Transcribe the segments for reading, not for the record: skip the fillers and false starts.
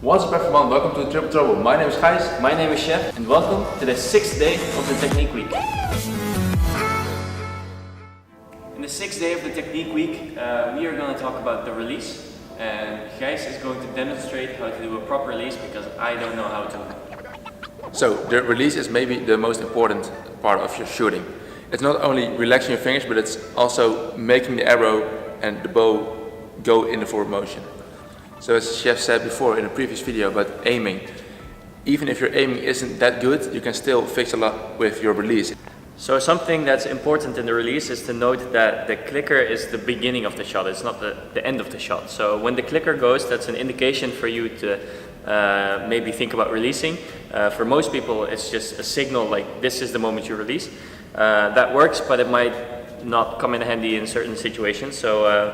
What's up everyone, welcome to Triple Trouble. My name is Gijs. My name is Chef, and welcome to the 6th day of the Technique Week. In the 6th day of the Technique Week, we are going to talk about the release, and Gijs is going to demonstrate how to do a proper release because I don't know how to. So the release is maybe the most important part of your shooting. It's not only relaxing your fingers, but it's also making the arrow and the bow go in the forward motion. So as Chef said before in a previous video about aiming, even if your aiming isn't that good, you can still fix a lot with your release. So something that's important in the release is to note that the clicker is the beginning of the shot, it's not the end of the shot. So when the clicker goes, that's an indication for you to maybe think about releasing. For most people it's just a signal like this is the moment you release. That works, but it might not come in handy in certain situations. So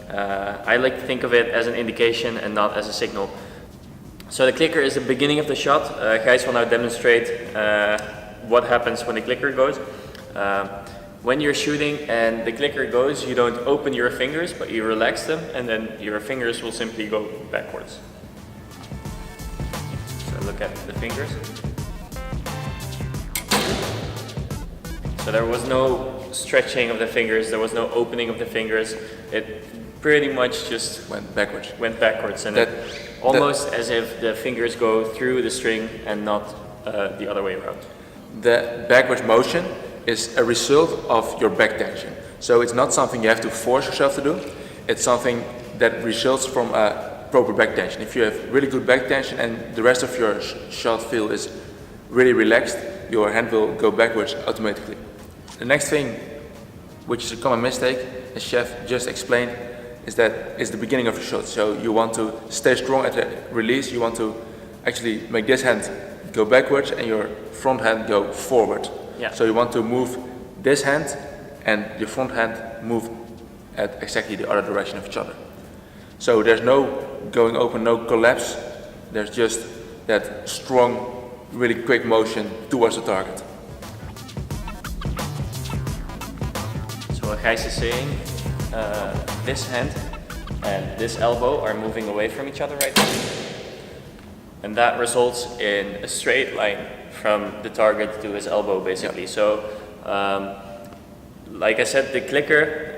I like to think of it as an indication and not as a signal. So the clicker is the beginning of the shot. Gijs will now demonstrate what happens when the clicker goes. When you're shooting and the clicker goes, you don't open your fingers, but you relax them, and then your fingers will simply go backwards. So look at the fingers. So there was no stretching of the fingers, there was no opening of the fingers. It pretty much just went backwards. And almost as if the fingers go through the string and not the other way around. The backwards motion is a result of your back tension. So it's not something you have to force yourself to do. It's something that results from a proper back tension. If you have really good back tension and the rest of your shot feel is really relaxed, your hand will go backwards automatically. The next thing, which is a common mistake, as Chef just explained, is that it's the beginning of the shot. So you want to stay strong at the release, you want to actually make this hand go backwards and your front hand go forward. Yeah. So you want to move this hand and your front hand move at exactly the other direction of each other. So there's no going open, no collapse, there's just that strong, really quick motion towards the target. So what Gijs is saying, this hand and this elbow are moving away from each other right now. And that results in a straight line from the target to his elbow basically. Yep. So, like I said,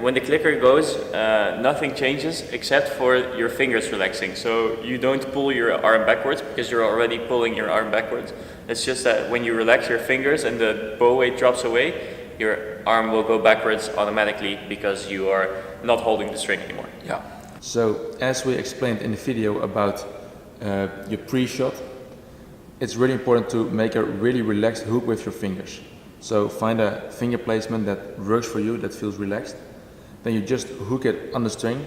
when the clicker goes, nothing changes except for your fingers relaxing. So you don't pull your arm backwards because you're already pulling your arm backwards. It's just that when you relax your fingers and the bow weight drops away, your arm will go backwards automatically because you are not holding the string anymore. Yeah. So as we explained in the video about your pre-shot, it's really important to make a really relaxed hook with your fingers. So find a finger placement that works for you, that feels relaxed. Then you just hook it on the string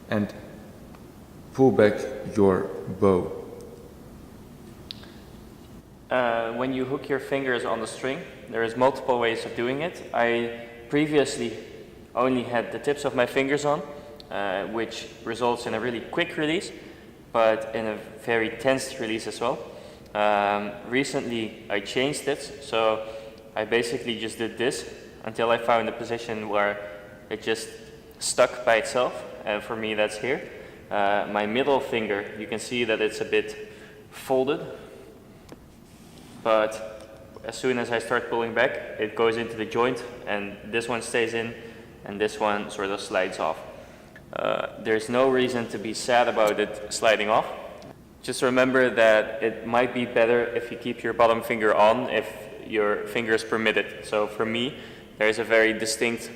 and pull back your bow. When you hook your fingers on the string, there is multiple ways of doing it. I previously only had the tips of my fingers on, which results in a really quick release, but in a very tensed release as well. Recently I changed it, so I basically just did this until I found a position where it just stuck by itself, and for me that's here. My middle finger, you can see that it's a bit folded, but as soon as I start pulling back, it goes into the joint, and this one stays in, and this one sort of slides off. There's no reason to be sad about it sliding off. Just remember that it might be better if you keep your bottom finger on if your fingers permit it. So for me, there's a very distinct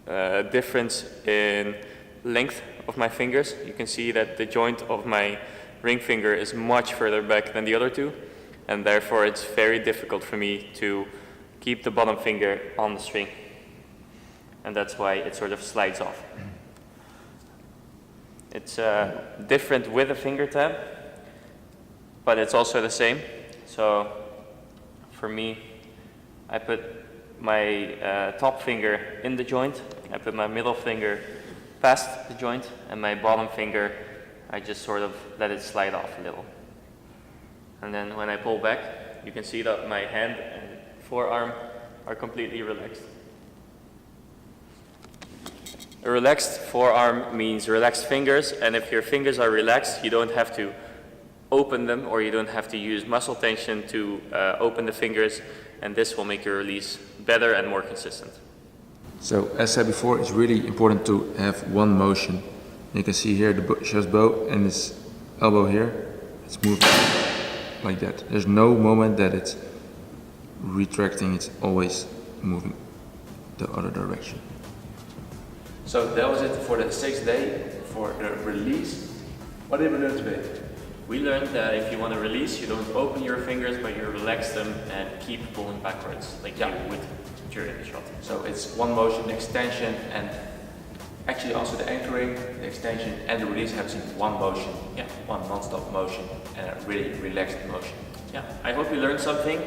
difference in length of my fingers. You can see that the joint of my ring finger is much further back than the other two, and therefore it's very difficult for me to keep the bottom finger on the string. And that's why it sort of slides off. It's different with a finger tab, but it's also the same. So for me, I put my top finger in the joint, I put my middle finger past the joint, and my bottom finger, I just sort of let it slide off a little. And then when I pull back, you can see that my hand and forearm are completely relaxed. A relaxed forearm means relaxed fingers, and if your fingers are relaxed, you don't have to open them, or you don't have to use muscle tension to open the fingers, and this will make your release better and more consistent. So as said before, it's really important to have one motion. You can see here the chef's bow and his elbow here, it's moving like that. There's no moment that it's retracting, it's always moving the other direction. So that was it for the 6th day for the release. What did we learn today? We learned that if you want to release, you don't open your fingers, but you relax them and keep pulling backwards, like you would during the shot. So it's one motion, the extension, and actually also the anchoring, the extension, and the release happens in one motion. Yeah. One non-stop motion, and a really relaxed motion. Yeah, I hope you learned something.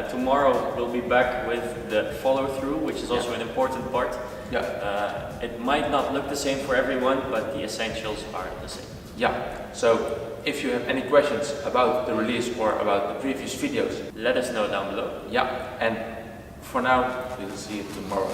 Tomorrow we'll be back with the follow-through, which is also an important part. Yeah. It might not look the same for everyone, but the essentials are the same. Yeah, so if you have any questions about the release or about the previous videos, let us know down below. Yeah, and for now, we'll see you tomorrow.